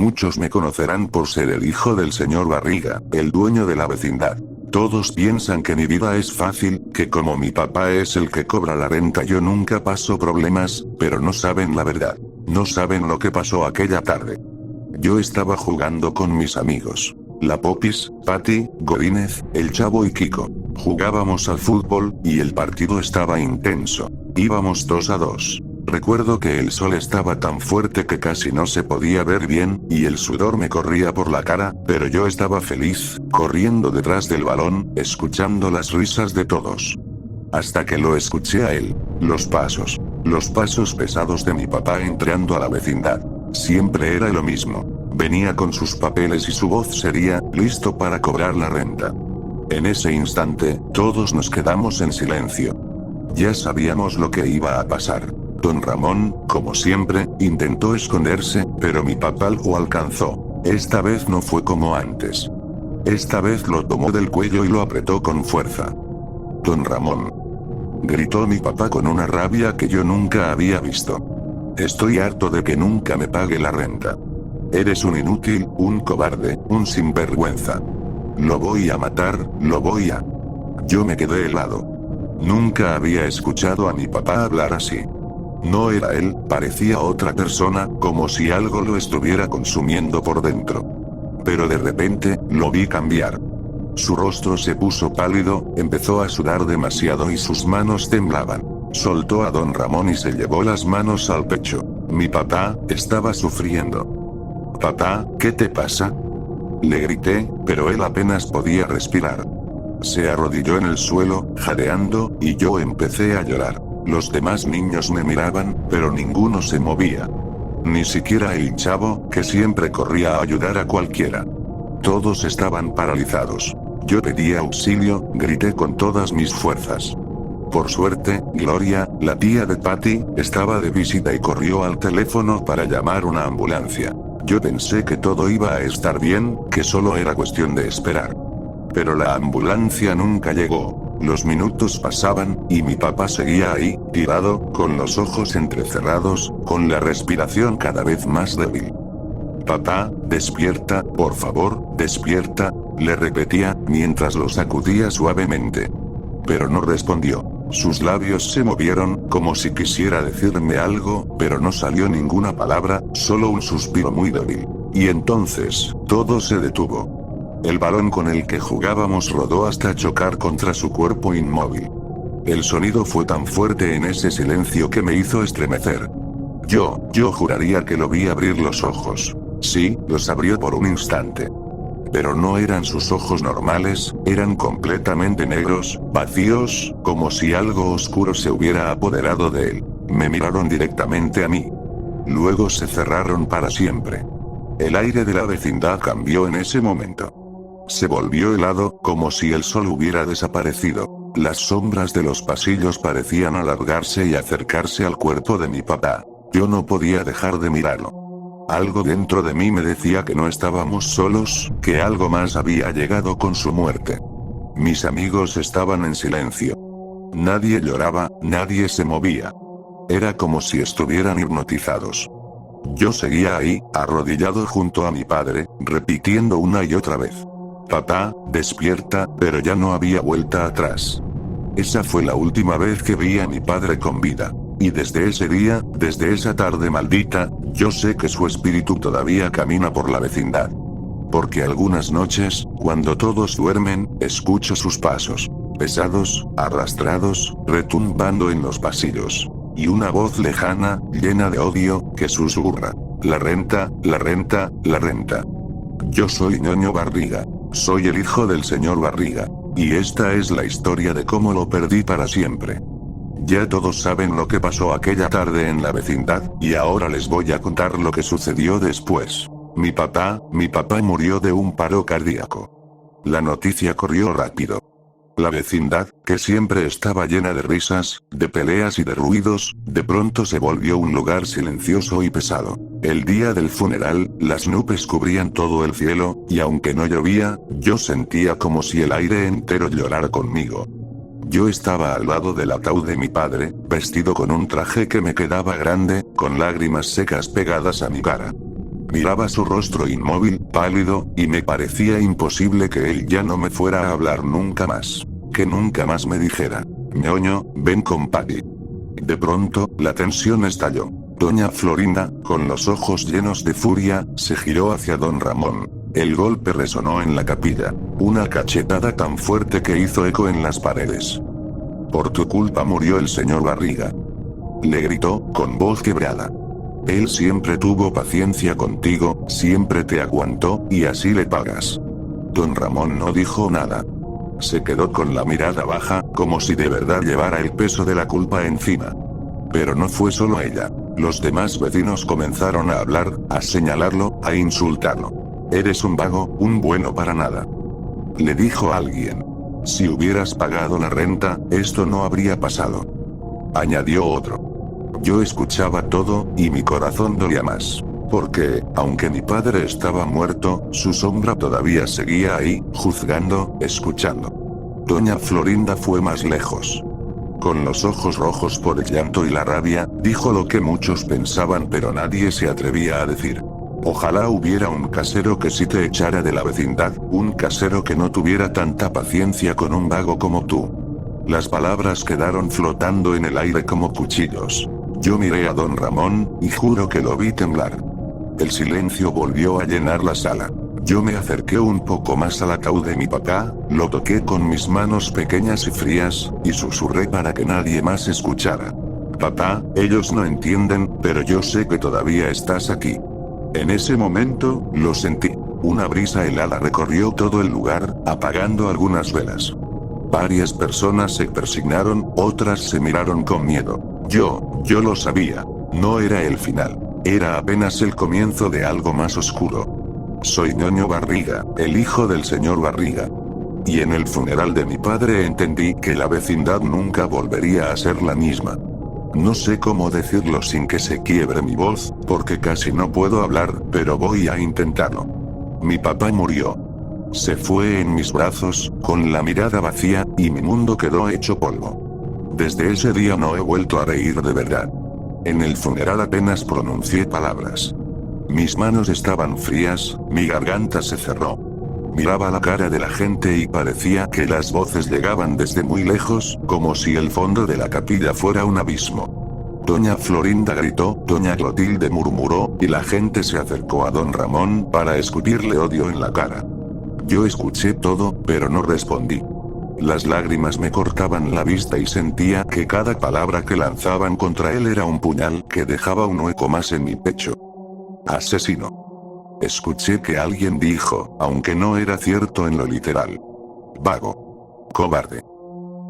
Muchos me conocerán por ser el hijo del señor Barriga, el dueño de la vecindad. Todos piensan que mi vida es fácil, que como mi papá es el que cobra la renta yo nunca paso problemas, pero no saben la verdad. No saben lo que pasó aquella tarde. Yo estaba jugando con mis amigos. La Popis, Patty, Godínez, el Chavo y Kiko. Jugábamos al fútbol, y el partido estaba intenso. Íbamos 2-2. Recuerdo que el sol estaba tan fuerte que casi no se podía ver bien, y el sudor me corría por la cara, pero yo estaba feliz, corriendo detrás del balón, escuchando las risas de todos. Hasta que lo escuché a él. Los pasos pesados de mi papá entrando a la vecindad. Siempre era lo mismo. Venía con sus papeles y su voz sería, listo para cobrar la renta. En ese instante, todos nos quedamos en silencio. Ya sabíamos lo que iba a pasar. Don Ramón, como siempre, intentó esconderse, pero mi papá lo alcanzó. Esta vez no fue como antes. Esta vez lo tomó del cuello y lo apretó con fuerza. Don Ramón. Gritó mi papá con una rabia que yo nunca había visto. Estoy harto de que nunca me pague la renta. Eres un inútil, un cobarde, un sinvergüenza. Lo voy a matar, lo voy a... Yo me quedé helado. Nunca había escuchado a mi papá hablar así. No era él, parecía otra persona, como si algo lo estuviera consumiendo por dentro. Pero de repente, lo vi cambiar. Su rostro se puso pálido, empezó a sudar demasiado y sus manos temblaban. Soltó a don Ramón y se llevó las manos al pecho. Mi papá, estaba sufriendo. «Papá, ¿qué te pasa?», le grité, pero él apenas podía respirar. Se arrodilló en el suelo, jadeando, y yo empecé a llorar. Los demás niños me miraban, pero ninguno se movía. Ni siquiera el Chavo, que siempre corría a ayudar a cualquiera. Todos estaban paralizados. Yo pedí auxilio, grité con todas mis fuerzas. Por suerte, Gloria, la tía de Patty, estaba de visita y corrió al teléfono para llamar una ambulancia. Yo pensé que todo iba a estar bien, que solo era cuestión de esperar. Pero la ambulancia nunca llegó. Los minutos pasaban, y mi papá seguía ahí, tirado, con los ojos entrecerrados, con la respiración cada vez más débil. «Papá, despierta, por favor, despierta», le repetía, mientras lo sacudía suavemente. Pero no respondió. Sus labios se movieron, como si quisiera decirme algo, pero no salió ninguna palabra, solo un suspiro muy débil. Y entonces, todo se detuvo. El balón con el que jugábamos rodó hasta chocar contra su cuerpo inmóvil. El sonido fue tan fuerte en ese silencio que me hizo estremecer. Yo juraría que lo vi abrir los ojos. Sí, los abrió por un instante. Pero no eran sus ojos normales, eran completamente negros, vacíos, como si algo oscuro se hubiera apoderado de él. Me miraron directamente a mí. Luego se cerraron para siempre. El aire de la vecindad cambió en ese momento. Se volvió helado, como si el sol hubiera desaparecido. Las sombras de los pasillos parecían alargarse y acercarse al cuerpo de mi papá. Yo no podía dejar de mirarlo. Algo dentro de mí me decía que no estábamos solos, que algo más había llegado con su muerte. Mis amigos estaban en silencio. Nadie lloraba, nadie se movía. Era como si estuvieran hipnotizados. Yo seguía ahí, arrodillado junto a mi padre, repitiendo una y otra vez: «Papá, despierta», pero ya no había vuelta atrás. Esa fue la última vez que vi a mi padre con vida. Y desde ese día, desde esa tarde maldita, yo sé que su espíritu todavía camina por la vecindad. Porque algunas noches, cuando todos duermen, escucho sus pasos, pesados, arrastrados, retumbando en los pasillos. Y una voz lejana, llena de odio, que susurra: «La renta, la renta, la renta». Yo soy Ñoño Barriga. Soy el hijo del señor Barriga. Y esta es la historia de cómo lo perdí para siempre. Ya todos saben lo que pasó aquella tarde en la vecindad, y ahora les voy a contar lo que sucedió después. Mi papá murió de un paro cardíaco. La noticia corrió rápido. La vecindad, que siempre estaba llena de risas, de peleas y de ruidos, de pronto se volvió un lugar silencioso y pesado. El día del funeral, las nubes cubrían todo el cielo, y aunque no llovía, yo sentía como si el aire entero llorara conmigo. Yo estaba al lado del ataúd de mi padre, vestido con un traje que me quedaba grande, con lágrimas secas pegadas a mi cara. Miraba su rostro inmóvil, pálido, y me parecía imposible que él ya no me fuera a hablar nunca más. Que nunca más me dijera: ñoño, ven con papi. De pronto, la tensión estalló. Doña Florinda, con los ojos llenos de furia, se giró hacia don Ramón. El golpe resonó en la capilla. Una cachetada tan fuerte que hizo eco en las paredes. Por tu culpa murió el señor Barriga. Le gritó, con voz quebrada. Él siempre tuvo paciencia contigo, siempre te aguantó, y así le pagas. Don Ramón no dijo nada. Se quedó con la mirada baja, como si de verdad llevara el peso de la culpa encima. Pero no fue solo ella. Los demás vecinos comenzaron a hablar, a señalarlo, a insultarlo. Eres un vago, un bueno para nada. Le dijo alguien. Si hubieras pagado la renta, esto no habría pasado. Añadió otro. Yo escuchaba todo, y mi corazón dolía más. Porque, aunque mi padre estaba muerto, su sombra todavía seguía ahí, juzgando, escuchando. Doña Florinda fue más lejos. Con los ojos rojos por el llanto y la rabia, dijo lo que muchos pensaban pero nadie se atrevía a decir. Ojalá hubiera un casero que sí te echara de la vecindad, un casero que no tuviera tanta paciencia con un vago como tú. Las palabras quedaron flotando en el aire como cuchillos. Yo miré a don Ramón, y juro que lo vi temblar. El silencio volvió a llenar la sala. Yo me acerqué un poco más al ataúd de mi papá, lo toqué con mis manos pequeñas y frías, y susurré para que nadie más escuchara. Papá, ellos no entienden, pero yo sé que todavía estás aquí. En ese momento, lo sentí. Una brisa helada recorrió todo el lugar, apagando algunas velas. Varias personas se persignaron, otras se miraron con miedo. Yo lo sabía. No era el final. Era apenas el comienzo de algo más oscuro. Soy ñoño Barriga, el hijo del señor Barriga. Y en el funeral de mi padre entendí que la vecindad nunca volvería a ser la misma. No sé cómo decirlo sin que se quiebre mi voz, porque casi no puedo hablar, pero voy a intentarlo. Mi papá murió. Se fue en mis brazos, con la mirada vacía, y mi mundo quedó hecho polvo. Desde ese día no he vuelto a reír de verdad. En el funeral apenas pronuncié palabras. Mis manos estaban frías, mi garganta se cerró. Miraba la cara de la gente y parecía que las voces llegaban desde muy lejos, como si el fondo de la capilla fuera un abismo. Doña Florinda gritó, doña Clotilde murmuró, y la gente se acercó a don Ramón para escupirle odio en la cara. Yo escuché todo, pero no respondí. Las lágrimas me cortaban la vista y sentía que cada palabra que lanzaban contra él era un puñal que dejaba un hueco más en mi pecho. Asesino. Escuché que alguien dijo, aunque no era cierto en lo literal. Vago. Cobarde.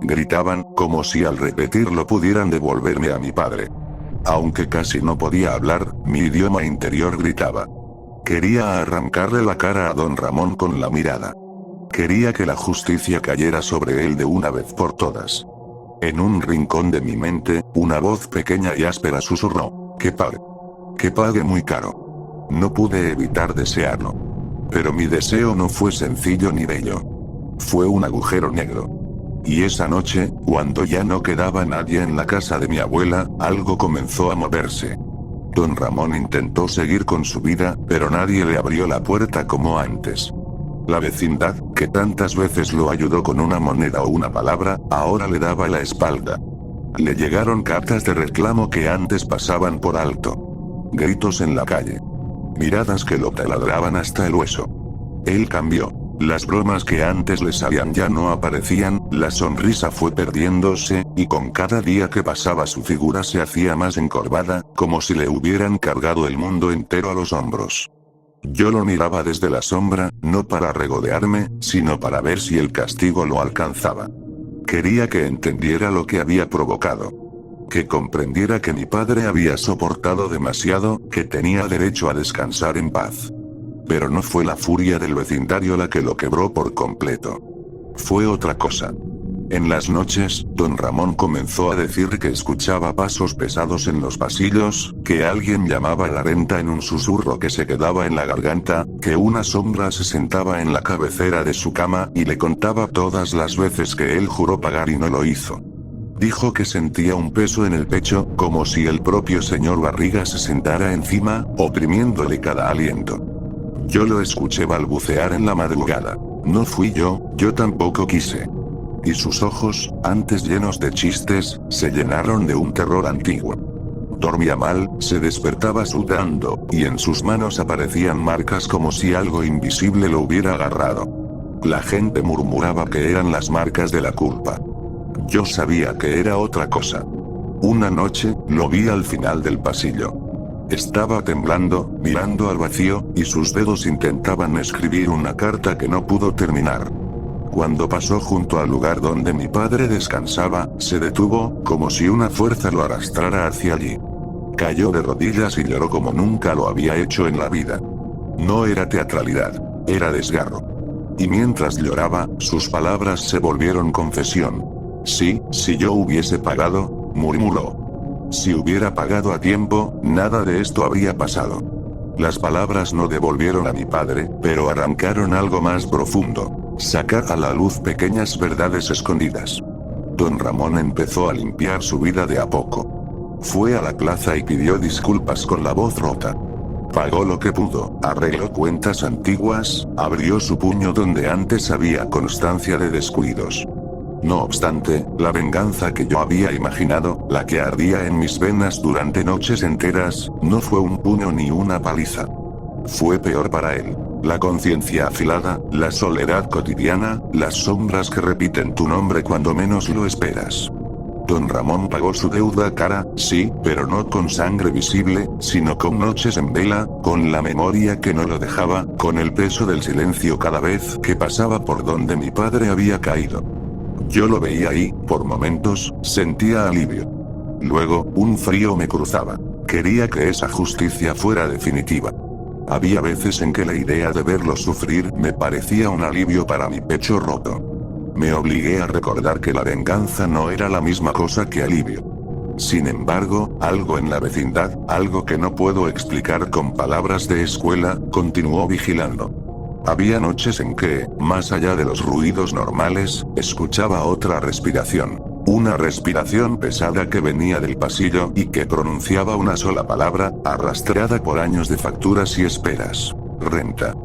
Gritaban, como si al repetirlo pudieran devolverme a mi padre. Aunque casi no podía hablar, mi idioma interior gritaba. Quería arrancarle la cara a don Ramón con la mirada. Quería que la justicia cayera sobre él de una vez por todas. En un rincón de mi mente, una voz pequeña y áspera susurró, que pague. Que pague muy caro. No pude evitar desearlo. Pero mi deseo no fue sencillo ni bello. Fue un agujero negro. Y esa noche, cuando ya no quedaba nadie en la casa de mi abuela, algo comenzó a moverse. Don Ramón intentó seguir con su vida, pero nadie le abrió la puerta como antes. La vecindad, que tantas veces lo ayudó con una moneda o una palabra, ahora le daba la espalda. Le llegaron cartas de reclamo que antes pasaban por alto. Gritos en la calle. Miradas que lo taladraban hasta el hueso. Él cambió. Las bromas que antes le salían ya no aparecían, la sonrisa fue perdiéndose, y con cada día que pasaba su figura se hacía más encorvada, como si le hubieran cargado el mundo entero a los hombros. Yo lo miraba desde la sombra, no para regodearme, sino para ver si el castigo lo alcanzaba. Quería que entendiera lo que había provocado. Que comprendiera que mi padre había soportado demasiado, que tenía derecho a descansar en paz. Pero no fue la furia del vecindario la que lo quebró por completo. Fue otra cosa. En las noches, don Ramón comenzó a decir que escuchaba pasos pesados en los pasillos, que alguien llamaba a la renta en un susurro que se quedaba en la garganta, que una sombra se sentaba en la cabecera de su cama y le contaba todas las veces que él juró pagar y no lo hizo. Dijo que sentía un peso en el pecho, como si el propio señor Barriga se sentara encima, oprimiéndole cada aliento. Yo lo escuché balbucear en la madrugada. No fui yo tampoco quise. Y sus ojos, antes llenos de chistes, se llenaron de un terror antiguo. Dormía mal, se despertaba sudando, y en sus manos aparecían marcas como si algo invisible lo hubiera agarrado. La gente murmuraba que eran las marcas de la culpa. Yo sabía que era otra cosa. Una noche, lo vi al final del pasillo. Estaba temblando, mirando al vacío, y sus dedos intentaban escribir una carta que no pudo terminar. Cuando pasó junto al lugar donde mi padre descansaba, se detuvo, como si una fuerza lo arrastrara hacia allí. Cayó de rodillas y lloró como nunca lo había hecho en la vida. No era teatralidad, era desgarro. Y mientras lloraba, sus palabras se volvieron confesión. Sí, si yo hubiese pagado, murmuró. Si hubiera pagado a tiempo, nada de esto habría pasado. Las palabras no devolvieron a mi padre, pero arrancaron algo más profundo. Sacar a la luz pequeñas verdades escondidas. Don Ramón empezó a limpiar su vida de a poco. Fue a la plaza y pidió disculpas con la voz rota. Pagó lo que pudo, arregló cuentas antiguas, abrió su puño donde antes había constancia de descuidos. No obstante, la venganza que yo había imaginado, la que ardía en mis venas durante noches enteras, no fue un puño ni una paliza. Fue peor para él. La conciencia afilada, la soledad cotidiana, las sombras que repiten tu nombre cuando menos lo esperas. Don Ramón pagó su deuda cara, sí, pero no con sangre visible, sino con noches en vela, con la memoria que no lo dejaba, con el peso del silencio cada vez que pasaba por donde mi padre había caído. Yo lo veía y, por momentos, sentía alivio. Luego, un frío me cruzaba. Quería que esa justicia fuera definitiva. Había veces en que la idea de verlo sufrir me parecía un alivio para mi pecho roto. Me obligué a recordar que la venganza no era la misma cosa que alivio. Sin embargo, algo en la vecindad, algo que no puedo explicar con palabras de escuela, continuó vigilando. Había noches en que, más allá de los ruidos normales, escuchaba otra respiración. Una respiración pesada que venía del pasillo y que pronunciaba una sola palabra, arrastrada por años de facturas y esperas. Renta.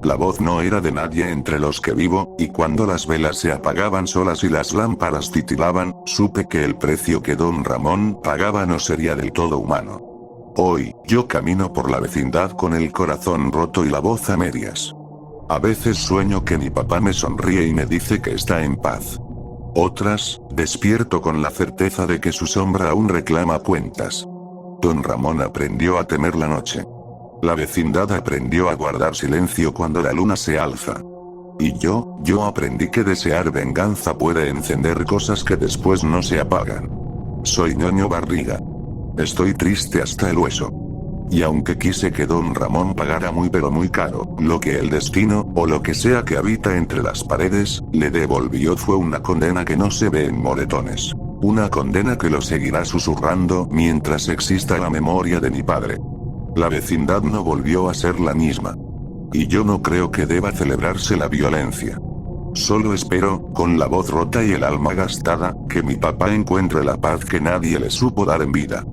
La voz no era de nadie entre los que vivo, y cuando las velas se apagaban solas y las lámparas titilaban, supe que el precio que don Ramón pagaba no sería del todo humano. Hoy, yo camino por la vecindad con el corazón roto y la voz a medias. A veces sueño que mi papá me sonríe y me dice que está en paz. Otras, despierto con la certeza de que su sombra aún reclama cuentas. Don Ramón aprendió a temer la noche. La vecindad aprendió a guardar silencio cuando la luna se alza. Y yo aprendí que desear venganza puede encender cosas que después no se apagan. Soy Ñoño Barriga. Estoy triste hasta el hueso. Y aunque quise que don Ramón pagara muy pero muy caro, lo que el destino, o lo que sea que habita entre las paredes, le devolvió fue una condena que no se ve en moretones. Una condena que lo seguirá susurrando mientras exista la memoria de mi padre. La vecindad no volvió a ser la misma. Y yo no creo que deba celebrarse la violencia. Solo espero, con la voz rota y el alma gastada, que mi papá encuentre la paz que nadie le supo dar en vida.